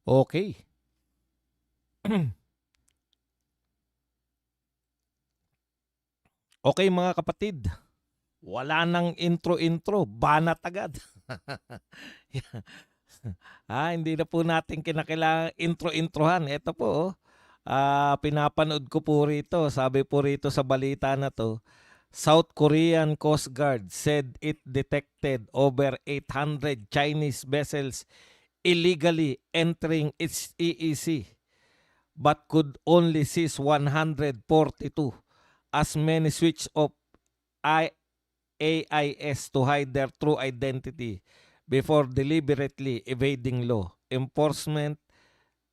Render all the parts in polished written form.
Okay. Okay mga kapatid, wala nang intro-intro, banat agad. Hindi na po natin kinakailangan intro-introhan. Ito po, pinapanood ko po rito. Sabi po rito sa balita na to, South Korean Coast Guard said it detected over 800 Chinese vessels illegally entering its EEZ but could only seize 142 as many switch off AIS to hide their true identity before deliberately evading law enforcement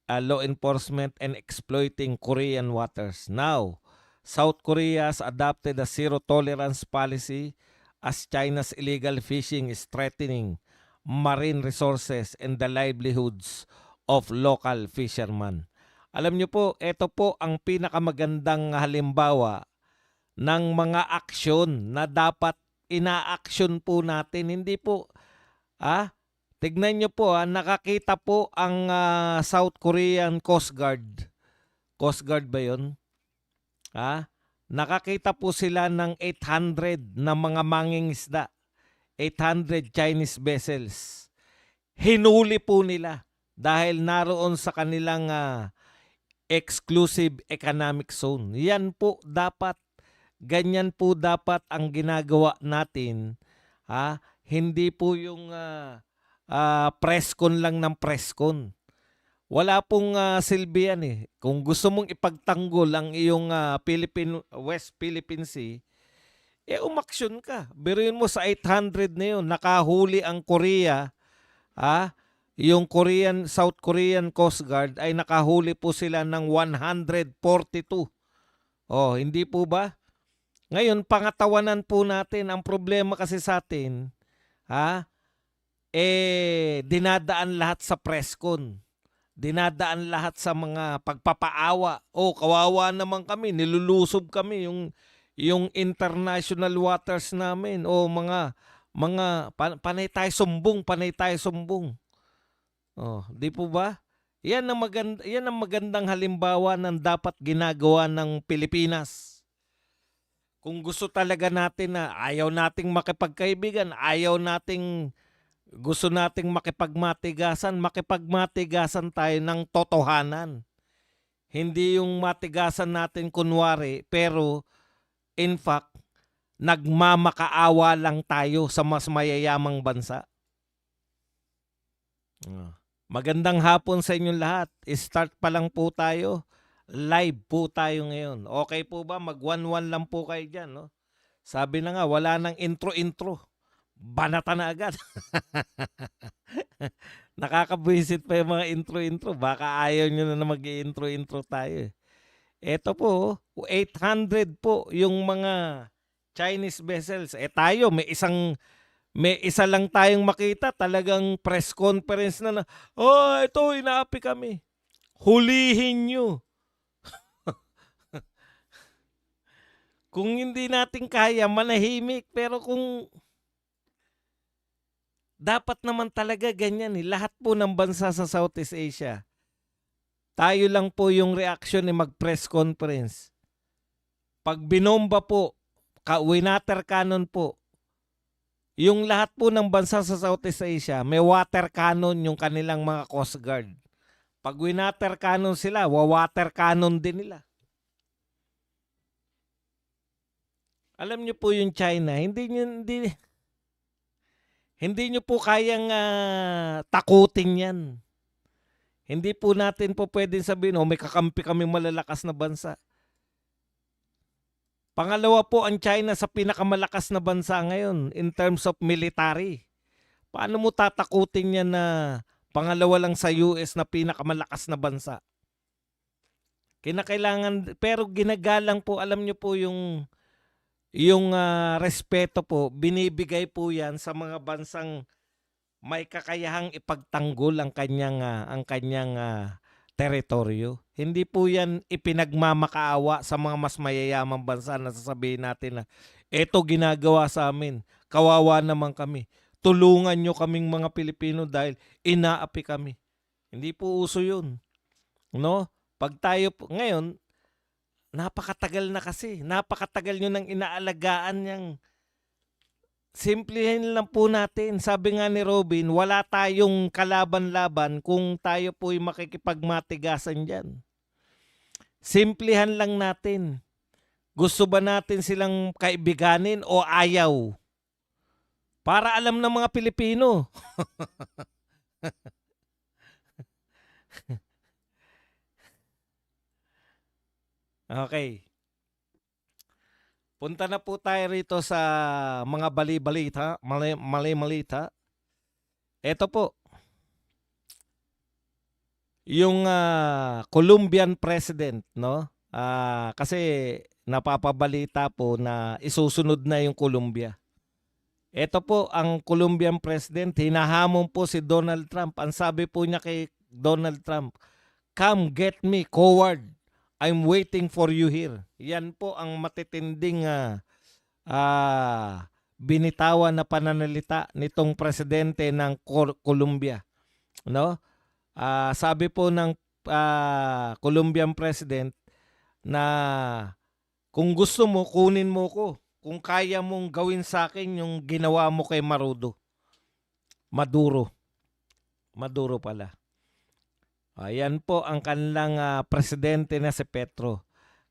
and exploiting Korean waters. Now, South Korea has adopted a zero tolerance policy as China's illegal fishing is threatening marine resources and the livelihoods of local fishermen. Alam niyo po, ito po ang pinakamagandang halimbawa ng mga aksyon na dapat ina-action po natin. Hindi po, ah, tignan nyo po, nakakita po ang South Korean Coast Guard. Coast Guard ba yun? Nakakita po sila ng 800 na mga mangingisda. 800 Chinese vessels. Hinuli po nila dahil naroon sa kanilang exclusive economic zone. Yan po dapat. Ganyan po dapat ang ginagawa natin. Hindi po yung preskon lang ng preskon. Wala pong silbi yan eh. Kung gusto mong ipagtanggol ang iyong West Philippine Sea, umaksyon ka. Biruin mo sa 800 na yun, nakahuli ang Korea, yung South Korean Coast Guard ay nakahuli po sila ng 142. Hindi po ba? Ngayon, pangatawanan po natin. Ang problema kasi sa atin, dinadaan lahat sa preskon. Dinadaan lahat sa mga pagpapaawa. Kawawa naman kami, nilulusob kami yung international waters namin. Panay tayo sumbong. Di po ba? Yan ang magandang halimbawa ng dapat ginagawa ng Pilipinas. Kung gusto talaga natin na ayaw nating makipagkaibigan, gusto nating makipagmatigasan tayo ng totohanan. Hindi yung matigasan natin kunwari, pero in fact, nagmamakaawa lang tayo sa mas mayayamang bansa. Magandang hapon sa inyong lahat. Start pa lang po tayo. Live po tayo ngayon. Okay po ba? Mag-1-1 lang po kayo dyan. No? Sabi na nga, wala nang intro-intro. Banata na agad. Nakakabwisit pa yung mga intro-intro. Baka ayaw nyo na mag-intro-intro tayo. Ito po, 800 po yung mga Chinese vessels. Tayo, may isa lang tayong makita. Talagang press conference na ito, inaapi kami. Hulihin nyo. Kung hindi natin kaya, manahimik. Pero kung dapat naman talaga ganyan lahat po ng bansa sa Southeast Asia. Tayo lang po yung reaction mag-press conference. Pag binomba po, water cannon po, yung lahat po ng bansa sa Southeast Asia, may water cannon yung kanilang mga Coast Guard. Pag winater cannon sila, water cannon din nila. Alam niyo po yung China, hindi niyo po kayang takutin yan. Hindi po natin po pwedeng sabihin, may kakampi kami malalakas na bansa. Pangalawa po ang China sa pinakamalakas na bansa ngayon in terms of military. Paano mo tatakutin yan na pangalawa lang sa US na pinakamalakas na bansa? Kinakailangan, pero ginagalang po, alam niyo po yung respeto po, binibigay po yan sa mga bansang may kakayahang ipagtanggol ang kanyang teritoryo. Hindi po yan ipinagmamakaawa sa mga mas mayayamang bansa na sasabihin natin na eto ginagawa sa amin, kawawa naman kami. Tulungan nyo kaming mga Pilipino dahil inaapi kami. Hindi po uso yun. No? Pag tayo ngayon, napakatagal na kasi. Napakatagal nyo nang inaalagaan yang simplihin lang po natin. Sabi nga ni Robin, wala tayong kalaban-laban kung tayo po'y makikipagmatigasan dyan. Simplihan lang natin. Gusto ba natin silang kaibiganin o ayaw? Para alam ng mga Pilipino. Okay. Punta na po tayo rito sa mga bali-balita, mali-malita. Ito po, yung Colombian president, no? Kasi napapabalita po na isusunod na yung Colombia. Ito po ang Colombian president, hinahamon po si Donald Trump. Ang sabi po niya kay Donald Trump, "Come get me, coward. I'm waiting for you here." Yan po ang matitinding binitawan na pananalita nitong presidente ng Colombia, no? Sabi po ng Colombian president na kung gusto mo, kunin mo ko. Kung kaya mong gawin sa akin yung ginawa mo kay Maduro. Maduro pala. Ayan po ang kanilang presidente na si Petro.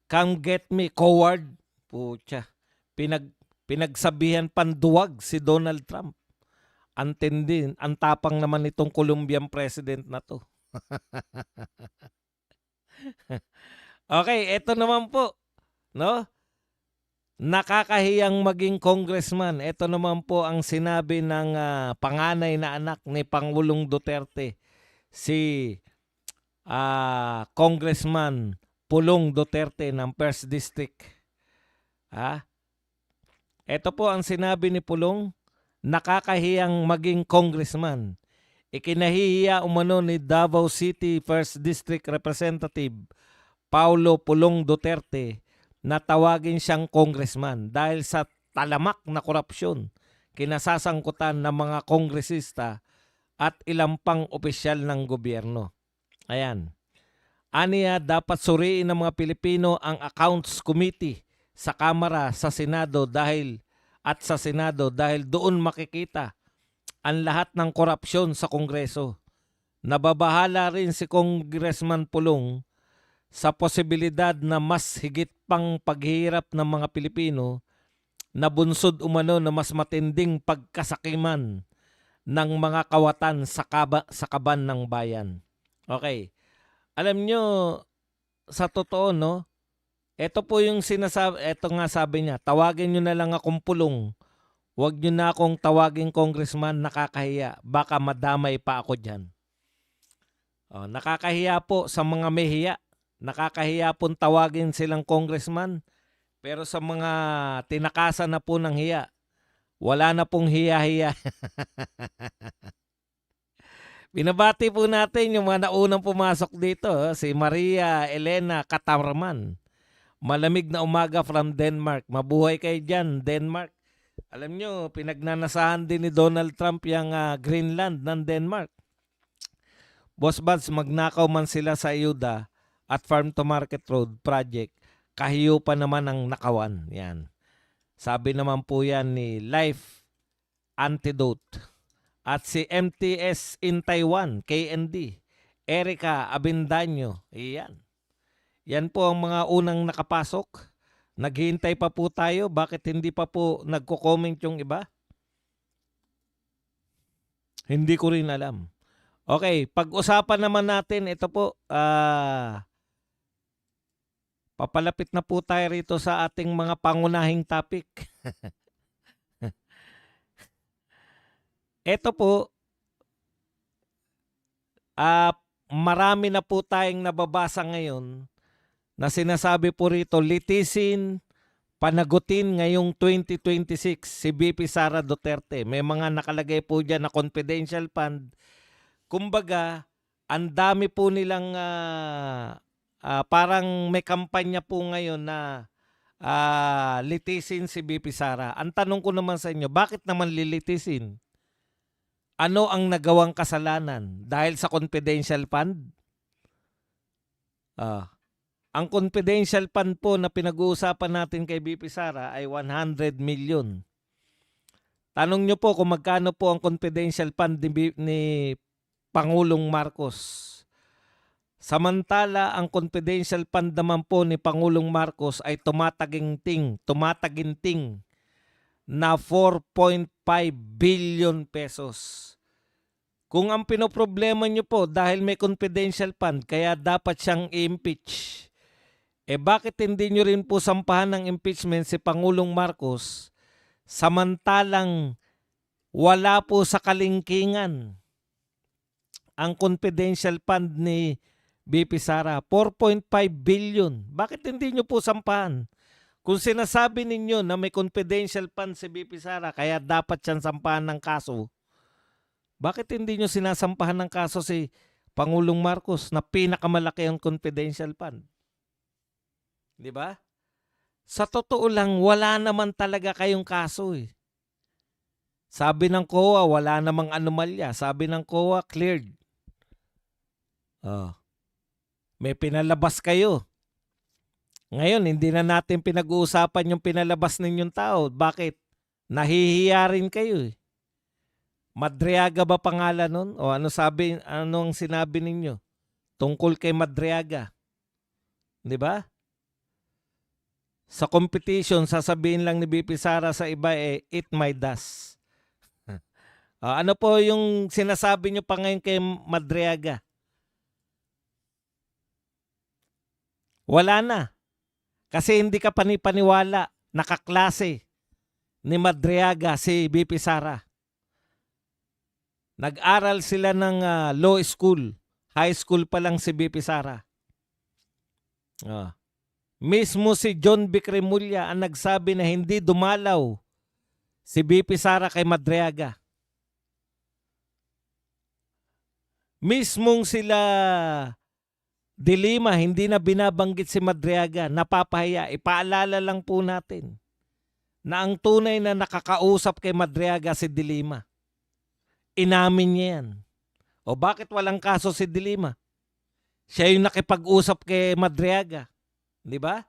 "Come get me, coward." Pucha. Pinagsabihan panduwag si Donald Trump. Antindi, ang tapang naman itong Colombian president na to. Okay, eto naman po, no? Nakakahiyang maging congressman. Ito naman po ang sinabi ng panganay na anak ni Pangulong Duterte, si Congressman Pulong Duterte ng 1st District. Ito po ang sinabi ni Pulong, nakakahiyang maging congressman. Ikinahihiya umano ni Davao City 1st District Representative Paulo Pulong Duterte na tawagin siyang congressman dahil sa talamak na korupsyon kinasasangkutan ng mga kongresista at ilang pang opisyal ng gobyerno. Ayan. Aniya, dapat suriin ng mga Pilipino ang Accounts Committee sa Kamara, sa Senado dahil doon makikita ang lahat ng korupsyon sa Kongreso. Nababahala rin si Congressman Pulong sa posibilidad na mas higit pang paghihirap ng mga Pilipino na bunsod umano na mas matinding pagkasakiman ng mga kawatan sa kaban ng bayan. Okay. Alam nyo, sa totoo, no? Ito po yung sinasabi, ito nga sabi niya, tawagin nyo na lang akong Pulong. Huwag nyo na akong tawagin congressman, nakakahiya. Baka madamay pa ako dyan. Nakakahiya po sa mga mehiya. Nakakahiya pong tawagin silang congressman. Pero sa mga tinakasan na po ng hiya, wala na pong hiya-hiya. Binabati po natin yung mga naunang pumasok dito. Si Maria Elena Katarman. Malamig na umaga from Denmark. Mabuhay kayo dyan, Denmark. Alam nyo, pinagnanasahan din ni Donald Trump yung Greenland ng Denmark. Boss Buds, magnakaw man sila sa ayuda at Farm to Market Road project, kahiyo pa naman ang nakawan. Yan. Sabi naman po yan ni Life Antidote. At si MTS in Taiwan, KND, Erica Abindanyo. Iyan. Yan po ang mga unang nakapasok. Naghihintay pa po tayo. Bakit hindi pa po nagko-comment yung iba? Hindi ko rin alam. Okay, pag-usapan naman natin, ito po, papalapit na po tayo rito sa ating mga pangunahing topic. Ito po, marami na po tayong nababasa ngayon na sinasabi po rito, litisin, panagutin ngayong 2026 si VP Sara Duterte. May mga nakalagay po dyan na confidential fund. Kumbaga, ang dami po nilang parang may kampanya po ngayon na litisin si VP Sara. Ang tanong ko naman sa inyo, bakit naman lilitisin? Ano ang nagawang kasalanan? Dahil sa confidential fund? Ah, ang confidential fund po na pinag-uusapan natin kay BP Sara ay 100 million. Tanong nyo po kung magkano po ang confidential fund ni Pangulong Marcos. Samantala, ang confidential fund naman po ni Pangulong Marcos ay tumataginting na 4.5 billion pesos. Kung ang pinoproblema nyo po dahil may confidential fund, kaya dapat siyang i-impeach, bakit hindi nyo rin po sampahan ng impeachment si Pangulong Marcos samantalang wala po sa kalingkingan ang confidential fund ni BP Sara? 4.5 billion. Bakit hindi nyo po sampahan? Kung sinasabi ninyo na may confidential fund si BP Sara kaya dapat siyang sampahan ng kaso, bakit hindi nyo sinasampahan ng kaso si Pangulong Marcos na pinakamalaki ang confidential fund? Di ba? Sa totoo lang, wala naman talaga kayong kaso eh. Sabi ng COA, wala namang anomalya. Sabi ng COA, cleared. May pinalabas kayo. Ngayon, hindi na natin pinag-uusapan yung pinalabas ninyong tao. Bakit? Nahihiya rin kayo eh. Madriaga ba pangalan nun? O anong sinabi ninyo tungkol kay Madriaga? Di ba? Sa competition, sasabihin lang ni BP Sara sa iba eat my dust. Ano po yung sinasabi nyo pa ngayon kay Madriaga? Wala na. Kasi hindi ka panipaniwala. Nakaklase ni Madriaga si BP Sara. Nag-aral sila ng law school. High school pa lang si BP Sara. Mismo si John Vicremulla ang nagsabi na hindi dumalaw si BP Sara kay Madriaga. Mismong sila De Lima, hindi na binabanggit si Madriaga. Napapahiya. Ipaalala lang po natin na ang tunay na nakakausap kay Madriaga si De Lima. Inamin niya yan. O bakit walang kaso si De Lima? Siya yung nakipag-usap kay Madriaga. Di ba?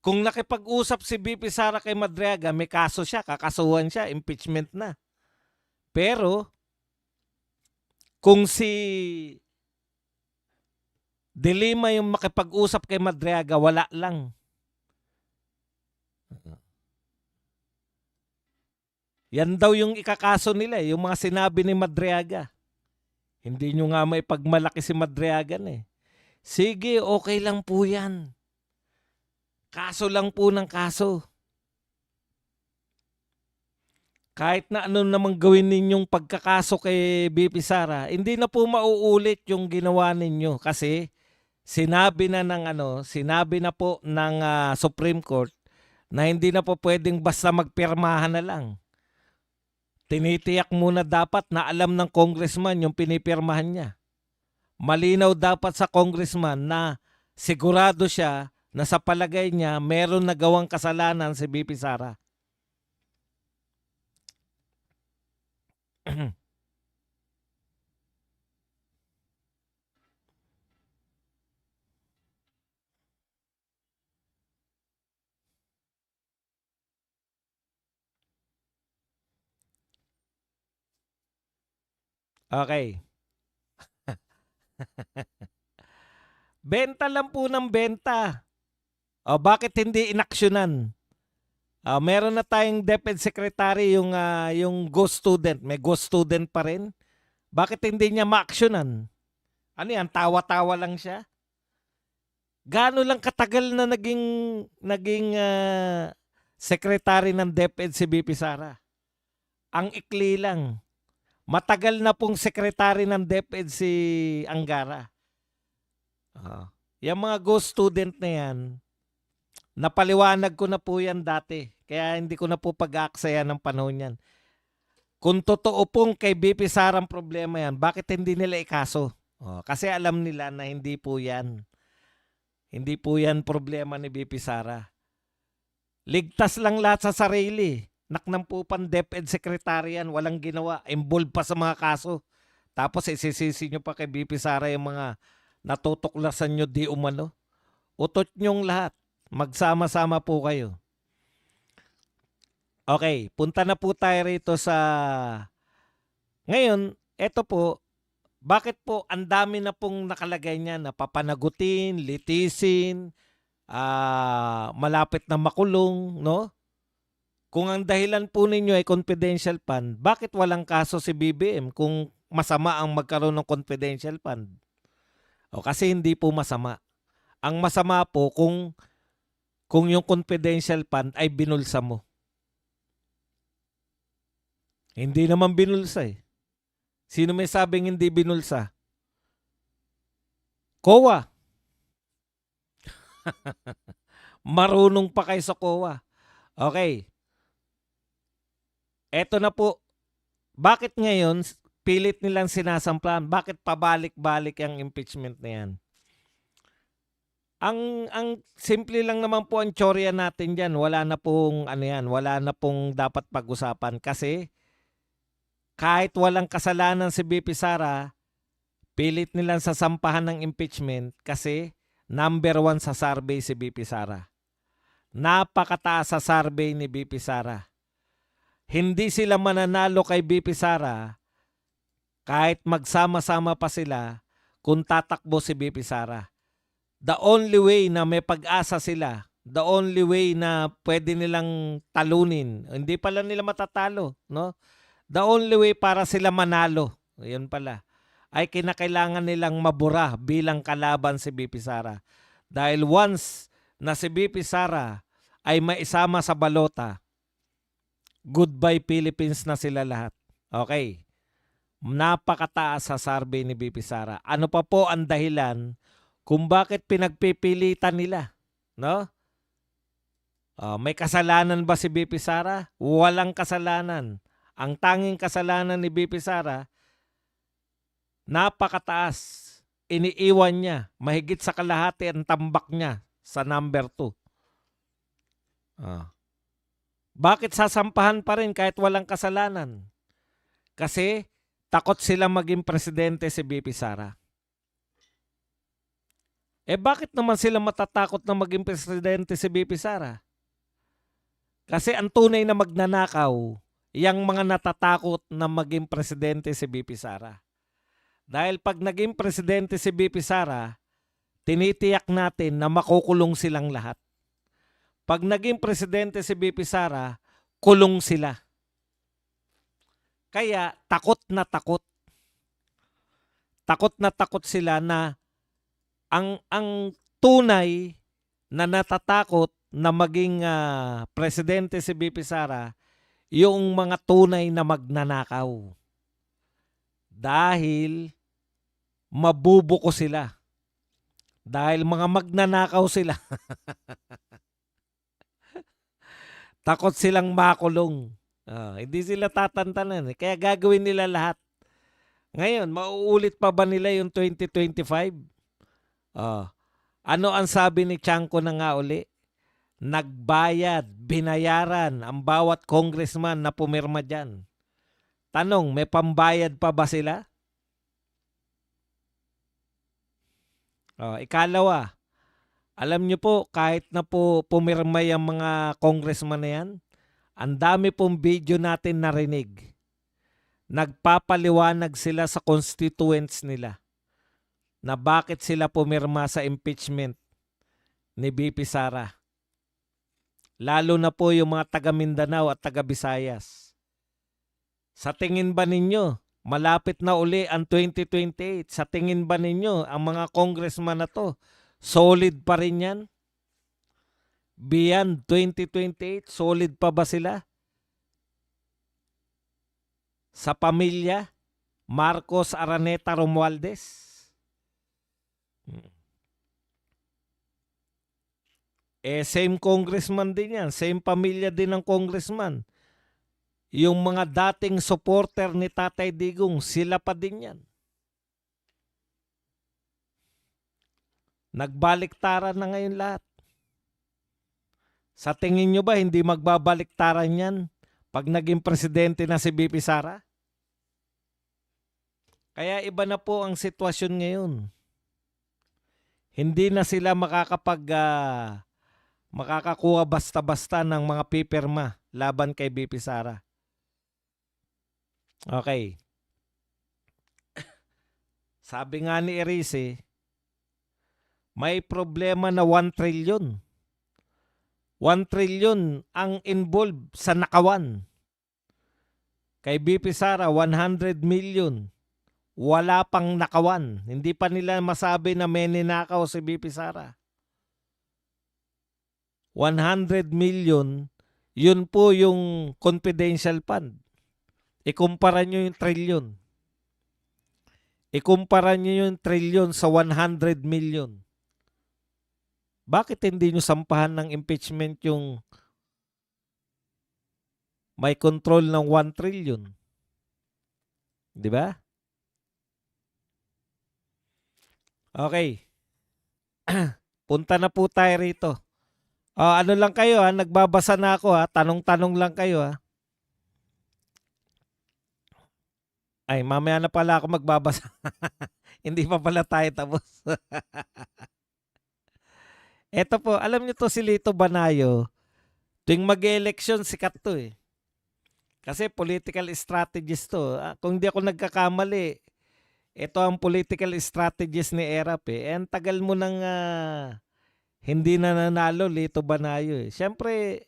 Kung nakipag-usap si BP Sara kay Madriaga, may kaso siya, kakasuhan siya, impeachment na. Pero, kung si De Lima yung makipag-usap kay Madriaga, wala lang. Yan daw yung ikakaso nila, yung mga sinabi ni Madriaga. Hindi nyo nga may pagmalaki si Madriaga eh. Sige, okay lang po yan. Kaso lang po ng kaso. Kahit na ano namang gawin ninyong pagkakaso kay BP Sara, hindi na po mauulit yung ginawa ninyo kasi sinabi na po ng Supreme Court na hindi na po pwedeng basta magpirmahan na lang. Tinitiyak muna dapat na alam ng congressman yung pinipirmahan niya. Malinaw dapat sa congressman na sigurado siya na sa palagay niya meron na gawang kasalanan si BP Sara. Okay. Benta lang po ng benta. Bakit hindi inaksyonan? Meron na tayong DepEd Secretary yung ghost student. May ghost student pa rin. Bakit hindi niya ma-aksyonan? Ano yan? Tawa-tawa lang siya? Gaano lang katagal na naging secretary ng DepEd si BP Sara? Ang ikli lang. Matagal na pong secretary ng DepEd si Angara. Yung mga ghost student na yan, napaliwanag ko na po yan dati. Kaya hindi ko na po pag-aaksaya ng panahon yan. Kung totoo pong kay BP Sara ang problema yan, bakit hindi nila ikaso? Kasi alam nila na hindi po yan. Hindi po yan problema ni BP Sara. Ligtas lang lahat sa sarili. Naknampupan DepEd Secretary yan, walang ginawa. Involved pa sa mga kaso. Tapos isisisi nyo pa kay BP Sara yung mga natutuklasan nyo di umano. Utot nyong lahat. Magsama-sama po kayo. Okay, punta na po tayo rito sa... Ngayon, eto po, bakit po ang dami na pong nakalagay niya na papanagutin, litisin, malapit na makulong, no? Kung ang dahilan po ninyo ay confidential fund, bakit walang kaso si BBM kung masama ang magkaroon ng confidential fund? O kasi hindi po masama. Ang masama po kung yung confidential fund ay binulsa mo. Hindi naman binulsa eh. Sino may sabing hindi binulsa? COA. Marunong pa kayo sa COA. Okay. Eto na po. Bakit ngayon pilit nilang sinasampahan? Bakit pabalik-balik ang impeachment na yan? Ang simple lang naman po ang tsorya natin diyan. Wala na pong ano yan, wala na pong dapat pag-usapan kasi kahit walang kasalanan si BP Sara, pilit nilang sasampahan ng impeachment kasi number 1 sa survey si BP Sara. Napakataas sa survey ni BP Sara. Hindi sila mananalo kay BP Sara kahit magsama-sama pa sila kung tatakbo si BP Sara. The only way na may pag-asa sila, the only way na pwede nilang talunin, hindi pala nila matatalo, no? The only way para sila manalo, yun pala, ay kinakailangan nilang mabura bilang kalaban si BP Sara. Dahil once na si BP Sara ay maisama sa balota, goodbye Philippines na sila lahat. Okay. Napakataas sa survey ni BP Sara. Ano pa po ang dahilan kung bakit pinagpipilitan nila? No? May kasalanan ba si BP Sara? Walang kasalanan. Ang tanging kasalanan ni BP Sara, napakataas. Iniiwan niya. Mahigit sa kalahati ang tambak niya sa number 2. Bakit sasampahan pa rin kahit walang kasalanan? Kasi takot sila maging presidente si BP Sara. Bakit naman sila matatakot na maging presidente si BP Sara? Kasi ang tunay na magnanakaw, yung mga natatakot na maging presidente si BP Sara. Dahil pag naging presidente si BP Sara, tinitiyak natin na makukulong silang lahat. Pag naging presidente si BP Sara, kulong sila. Kaya takot na takot. Takot na takot sila na ang tunay na natatakot na maging presidente si BP Sara, yung mga tunay na magnanakaw. Dahil mabubuko sila. Dahil mga magnanakaw sila. Takot silang makulong. Hindi sila tatantanan. Kaya gagawin nila lahat. Ngayon, mauulit pa ba nila yung 2025? Ano ang sabi ni Chanco na nga uli? Nagbayad, binayaran ang bawat congressman na pumirma dyan. Tanong, may pambayad pa ba sila? Ikalawa, alam nyo po, kahit na po pumirma yung mga congressman na yan, ang dami pong video natin narinig. Nagpapaliwanag sila sa constituents nila na bakit sila pumirma sa impeachment ni BP Sara. Lalo na po yung mga taga Mindanao at taga Visayas. Sa tingin ba ninyo, malapit na uli ang 2028? Sa tingin ba ninyo, ang mga congressman na to, solid pa rin yan? Beyond 2028, solid pa ba sila? Sa pamilya, Marcos, Araneta, Romualdez? Same congressman din yan. Same pamilya din ng congressman. Yung mga dating supporter ni Tatay Digong, sila pa din yan. Nagbaliktaran na ngayon lahat. Sa tingin nyo ba, hindi magbabaliktaran yan pag naging presidente na si BP Sara. Kaya iba na po ang sitwasyon ngayon. Hindi na sila makakakuha basta-basta ng mga pipirma laban kay BP Sara. Okay. Sabi nga ni Erice, may problema na 1 trillion. 1 trillion ang involved sa nakawan. Kay BP Sara, 100 million. Wala pang nakawan. Hindi pa nila masabi na may ninakaw si BP Sara. 100 million, yun po yung confidential fund. Ikumpara nyo yung trillion. Ikumpara nyo yung trillion sa 100 million. Bakit hindi nyo sampahan ng impeachment yung may control ng 1 trillion? Di ba? Okay. Punta na po tayo rito. Ano lang kayo ha, nagbabasa na ako ha, tanong-tanong lang kayo ha. Ay, mamaya na pala ako magbabasa. Hindi pa pala tayo tapos. Eto po, alam niyo to si Lito Banayo, tuwing mag-election sikat to eh. Kasi political strategist to. Kung di ako nagkakamali, ito ang political strategist ni Erap eh. Ang tagal mo nang hindi na nanalo, Lito Banayo eh. Siyempre,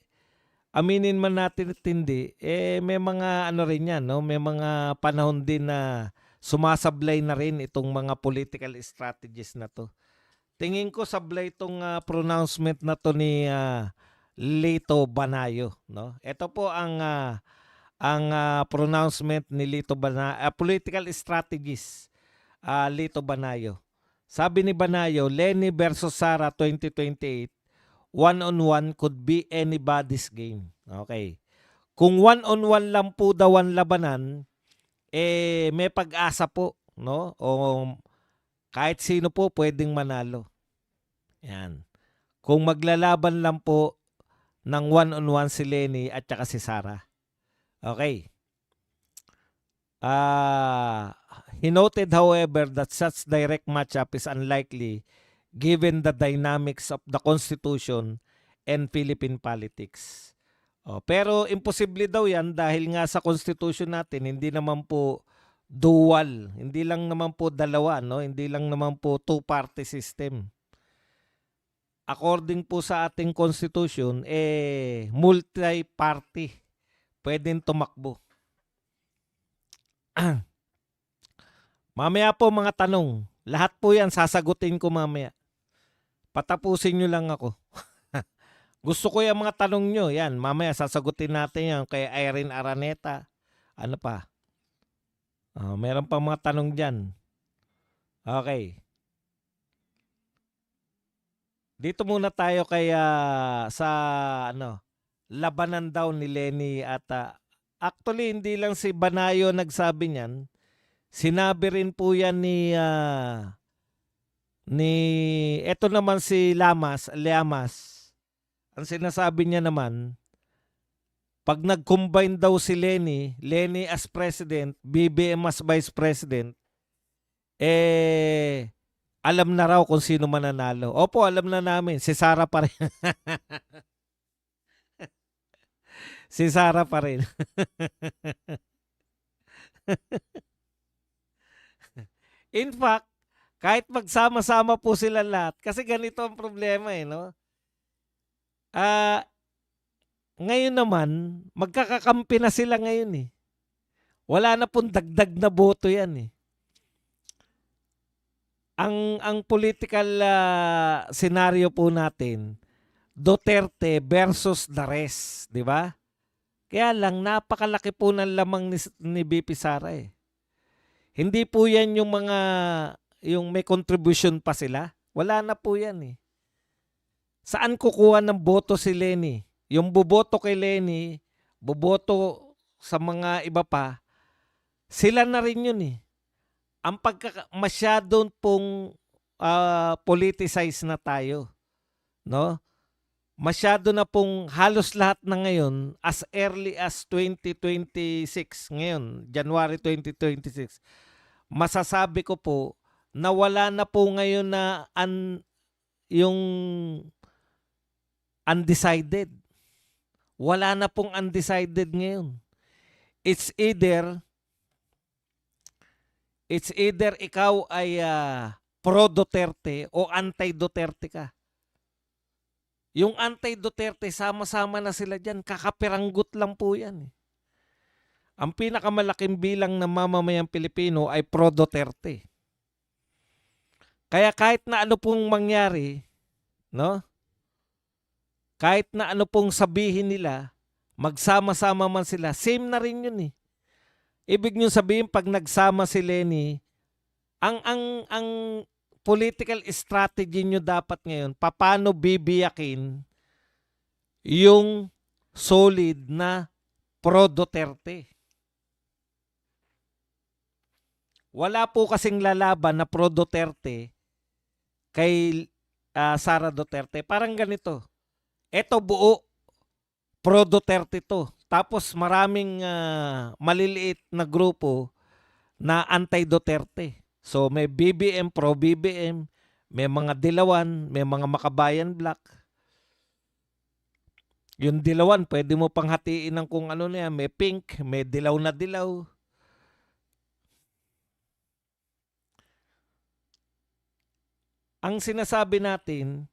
aminin man natin at hindi, may mga ano rin yan, no? May mga panahon din na sumasablay na rin itong mga political strategies na to. Tingin ko sablay itong pronouncement na to ni Lito Banayo, no? Ito po ang pronouncement ni Lito Banayo, political strategies, Lito Banayo. Sabi ni Banayo, Leni versus Sara 2028, one-on-one could be anybody's game. Okay. Kung one-on-one lang po daw ang labanan, may pag-asa po, no? O kahit sino po pwedeng manalo. Yan. Kung maglalaban lang po ng one-on-one si Leni at saka si Sara. Okay. He noted, however, that such direct matchup is unlikely given the dynamics of the Constitution and Philippine politics. Pero imposible daw yan dahil nga sa Constitution natin, hindi naman po dual, hindi lang naman po dalawa, no? Hindi lang naman po two-party system. According po sa ating Constitution, multi-party pwedeng tumakbo. Mamaya po mga tanong. Lahat po yan sasagutin ko mamaya. Patapusin nyo lang ako. Gusto ko yung mga tanong nyo. Yan, mamaya sasagutin natin yan kay Irene Araneta. Ano pa? Meron pa mga tanong dyan. Okay. Dito muna tayo kaya sa labanan daw ni Leni at actually hindi lang si Banayo nagsabi niyan. Sinabi rin po yan ni eto naman si Llamas. Ang sinasabi niya naman, pag nag-combine daw si Leni as president, BBM as vice president, alam na raw kung sino mananalo. Opo, alam na namin. Si Sara pa rin. Si Sara pa rin. In fact, kahit magsama-sama po sila lahat, kasi ganito ang problema no? Ngayon naman, magkakakampi na sila ngayon eh. Wala na pong dagdag na boto yan eh. Ang political scenario po natin, Duterte versus the rest, di ba? Kaya lang, napakalaki po ng lamang ni BP Sara eh. Hindi po yan yung may contribution pa sila. Wala na po yan eh. Saan kukuha ng boto si Leni? Yung buboto kay Leni, buboto sa mga iba pa, sila na rin yun eh. Ang masyadong pong politicize na tayo, no? masyado na pong halos lahat na ngayon as early as 2026, ngayon, January 2026, masasabi ko po na wala na po ngayon na yung undecided. Wala na pong undecided ngayon. It's either ikaw ay pro Duterte o anti Duterte ka. Yung anti-Duterte, sama-sama na sila dyan. Kakapiranggut lang po yan. Ang pinakamalaking bilang ng mamamayang Pilipino ay pro-Duterte. Kaya kahit na ano pong mangyari, no? Kahit na ano pong sabihin nila, magsama-sama man sila, same na rin yun eh. Ibig nyo sabihin, pag nagsama si Lenny, ang political strategy nyo dapat ngayon, paano bibiyakin yung solid na pro-Duterte. Wala po kasing lalaban na pro-Duterte kay Sara Duterte. Parang ganito. Eto buo, pro-Duterte to. Tapos maraming maliliit na grupo na anti-Duterte. So may BBM, pro-BBM, may mga Dilawan, may mga Makabayan Black. Yung Dilawan, pwede mo pang hatiin ng kung ano na yan. May pink, may dilaw na dilaw. Ang sinasabi natin,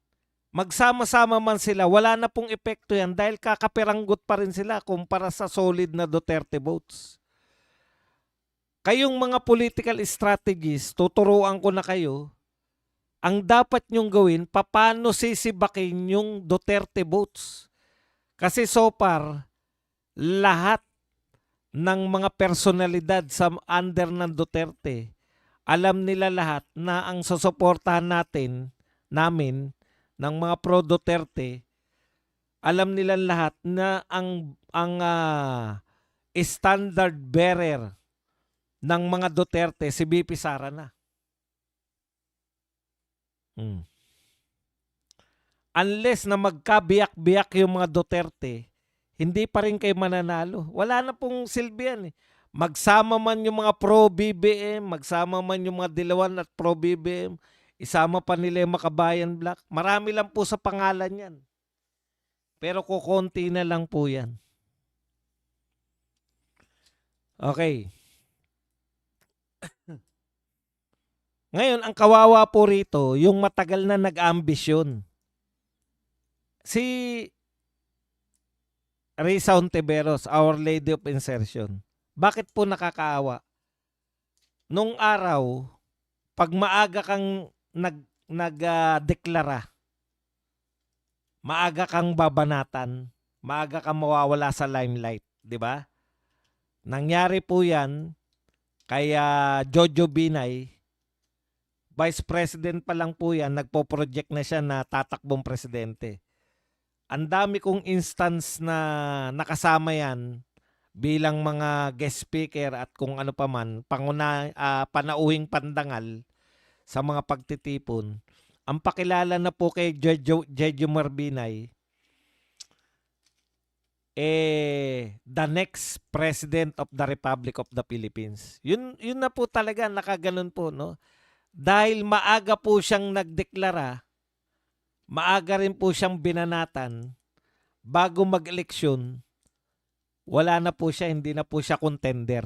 magsama-sama man sila, wala na pong epekto yan dahil kakapiranggot pa rin sila kumpara sa solid na Duterte votes. Kayong mga political strategies, tuturuan ko na kayo, ang dapat nyong gawin, paano sisibakin yung Duterte votes. Kasi so far, lahat ng mga personalidad sa under ng Duterte, alam nila lahat na ang susuportahan namin ng mga pro-Duterte, alam nila lahat na ang standard bearer ng mga Duterte, si BP Sara na. Unless na magkabiyak-biyak yung mga Duterte, hindi pa rin kayo mananalo. Wala na pong silbi yan eh. Magsama man yung mga pro-BBM, magsama man yung mga Dilawan at pro-BBM, isama pa nila yung Makabayan Black. Marami lang po sa pangalan yan. Pero kukunti na lang po yan. Okay. Ngayon, ang kawawa po rito, yung matagal na nag-ambisyon. Si Risa Hontiveros, Our Lady of Insertion. Bakit po nakakaawa? Nung araw, pag maaga kang nagdeklara, maaga kang babanatan, maaga kang mawawala sa limelight, di ba? Nangyari po yan kay Jojo Binay. Vice President pa lang po yan, nagpo-project na siya na tatakbong presidente. Ang dami kong instance na nakasama yan bilang mga guest speaker at kung ano pa man, panauhing pandangal sa mga pagtitipon. Ang pakilala na po kay Jejo Marbinay, the next President of the Republic of the Philippines. Yun na po talaga, nakaganon po, no? Dahil maaga po siyang nagdeklara, maaga rin po siyang binanatan, bago mag-eleksyon, wala na po siya, hindi na po siya contender.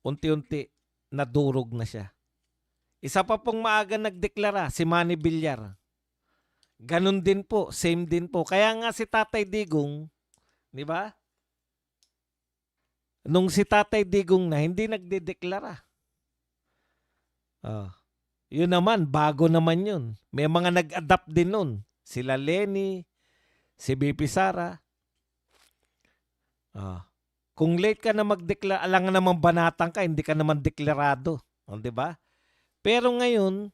Unti-unti, nadurog na siya. Isa pa pong maaga nagdeklara, si Manny Villar. Ganon din po, same din po. Kaya nga si Tatay Digong, di ba? Nung si Tatay Digong na, hindi nagdedeklara. Yun naman, bago naman yun. May mga nag-adapt din nun. Sila Lenny, si BP Sara. Kung late ka na magdeklara, alang naman banatang ka, hindi ka naman deklarado. Di ba? Pero ngayon,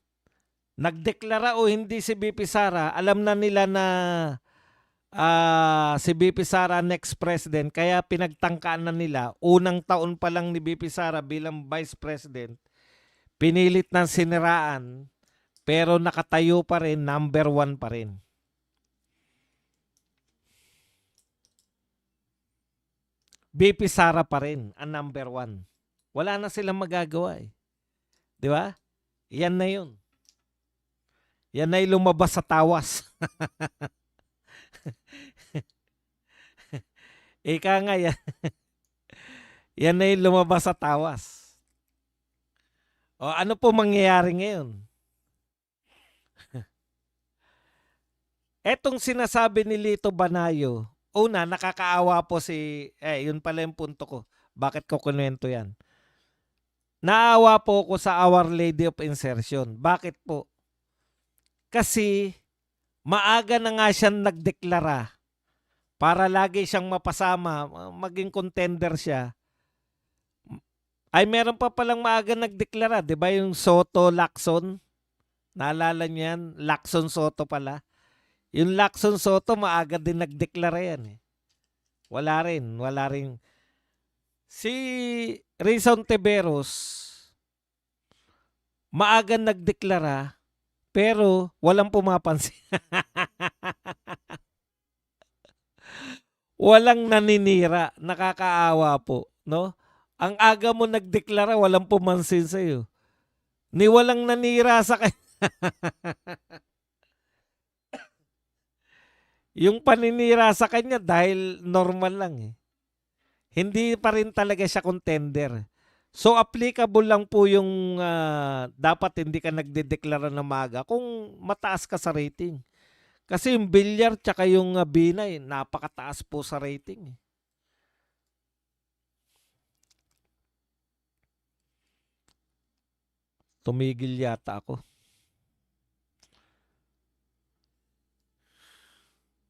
nagdeklara o hindi si BP Sara, alam na nila na si BP Sara next president, kaya pinagtangkaan na nila, unang taon pa lang ni BP Sara bilang vice president, pinilit ng siniraan, pero nakatayo pa rin, number 1 pa rin. BP Sara pa rin ang number one. Wala na silang magagawa eh. Di ba? Yan na yun. Yan na yung lumabas sa tawas. Ika nga yan. Yan na yung lumabas sa tawas. O ano po mangyayari ngayon? Etong sinasabi ni Lito Banayo, una, nakakaawa po yun pala yung punto ko. Bakit ko kunwento yan? Naawa po ko sa Our Lady of Insertion. Bakit po? Kasi maaga na nga siyang nagdeklara para lagi siyang mapasama, maging contender siya. Ay meron pa palang maaga nagdeklara, 'di ba yung Soto Lacson? Naalala niyo yan? Lacson Soto pala. Yung Lacson Soto maaga din nagdeklara yan eh. Wala rin. Si Rizon Tiveros maaga nagdeklara pero walang pumapansin. Walang naninira, nakakaawa po, no? Ang aga mo nagdeklara, walang pumansin sa iyo. Ni walang nanira sa kanya. Yung paninira sa kanya dahil normal lang eh. Hindi pa rin talaga siya contender. So applicable lang po yung dapat hindi ka nagdedeklara ng maga kung mataas ka sa rating. Kasi yung bilyar tsaka yung binay, napakataas po sa rating. Tumigil yata ako.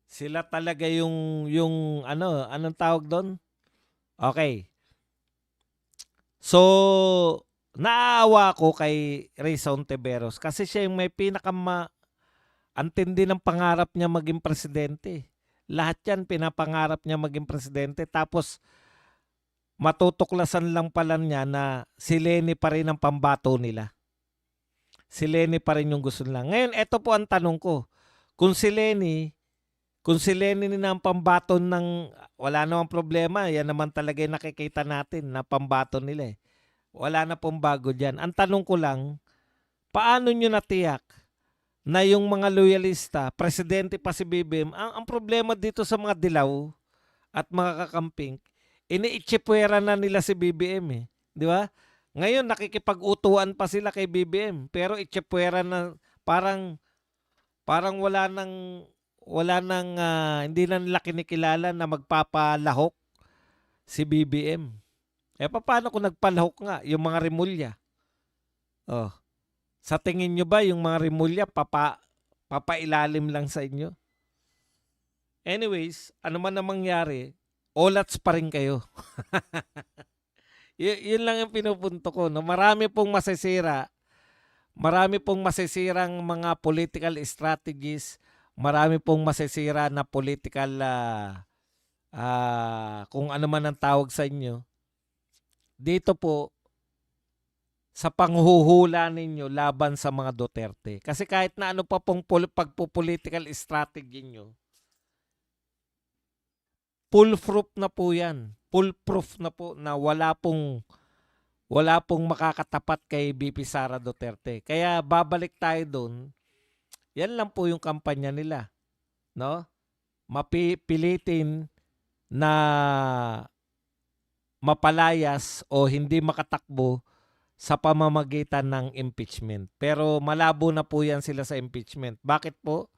Sila talaga yung anong tawag doon? Okay. So, naawa ko kay Rizon Tiveros kasi siya yung may antindi ng pangarap niya maging presidente. Lahat yan pinapangarap niya maging presidente. Tapos, matutuklasan lang pala niya na si Leni pa rin ang pambato nila. Si Leni pa rin yung gusto nila. Ngayon, eto po ang tanong ko. Kung si Leni na ang pambaton ng, wala namang problema, yan naman talaga yung nakikita natin na pambaton nila eh. Wala na pong bago dyan. Ang tanong ko lang, paano nyo natiyak na yung mga loyalista, presidente pa si BBM, ang problema dito sa mga dilaw at mga kakamping, iniitsipwera na nila si BBM eh. Di ba? Ngayon, nakikipag-utuan pa sila kay BBM, pero itsipwera na parang wala nang hindi na nila kinikilala na magpapalahok si BBM. Paano kung nagpalahok nga yung mga Rimulya? Oh. Sa tingin nyo ba yung mga Rimulya papailalim lang sa inyo? Anyways, ano man ang mangyari, olats pa rin kayo. Yun lang yung pinupunto ko. No? Marami pong masisirang mga political strategies, marami pong masisira na political kung ano man ang tawag sa inyo. Dito po sa panghuhula ninyo laban sa mga Duterte. Kasi kahit na ano pa pong pagpo-political strategy nyo, foolproof na po yan. Foolproof na po na wala pong makakatapat kay BP Sara Duterte. Kaya babalik tayo doon. Yan lang po yung kampanya nila. No? Mapipilitin na mapalayas o hindi makatakbo sa pamamagitan ng impeachment. Pero malabo na po yan sila sa impeachment. Bakit po?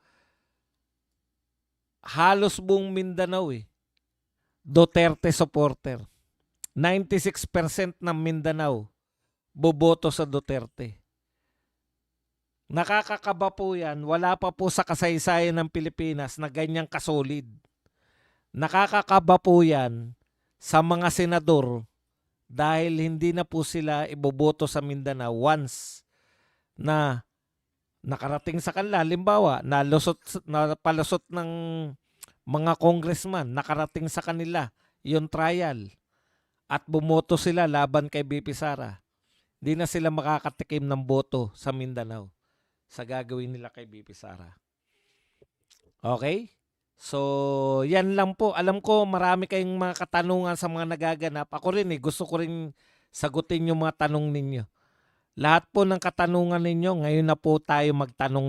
Halos buong Mindanao Duterte supporter. 96% ng Mindanao boboto sa Duterte. Nakakakaba po yan. Wala pa po sa kasaysayan ng Pilipinas na ganyang kasolid. Nakakakaba po yan sa mga senador dahil hindi na po sila iboboto sa Mindanao once na nakarating sa kanila. Halimbawa, napalusot ng mga congressman, nakarating sa kanila yung trial at bumoto sila laban kay BP Sara. Hindi na sila makakatikim ng boto sa Mindanao sa gagawin nila kay BP Sara. Okay? So, yan lang po. Alam ko marami kayong mga katanungan sa mga nagaganap. Ako rin gusto ko rin sagutin yung mga tanong ninyo. Lahat po ng katanungan ninyo, ngayon na po tayo magtanong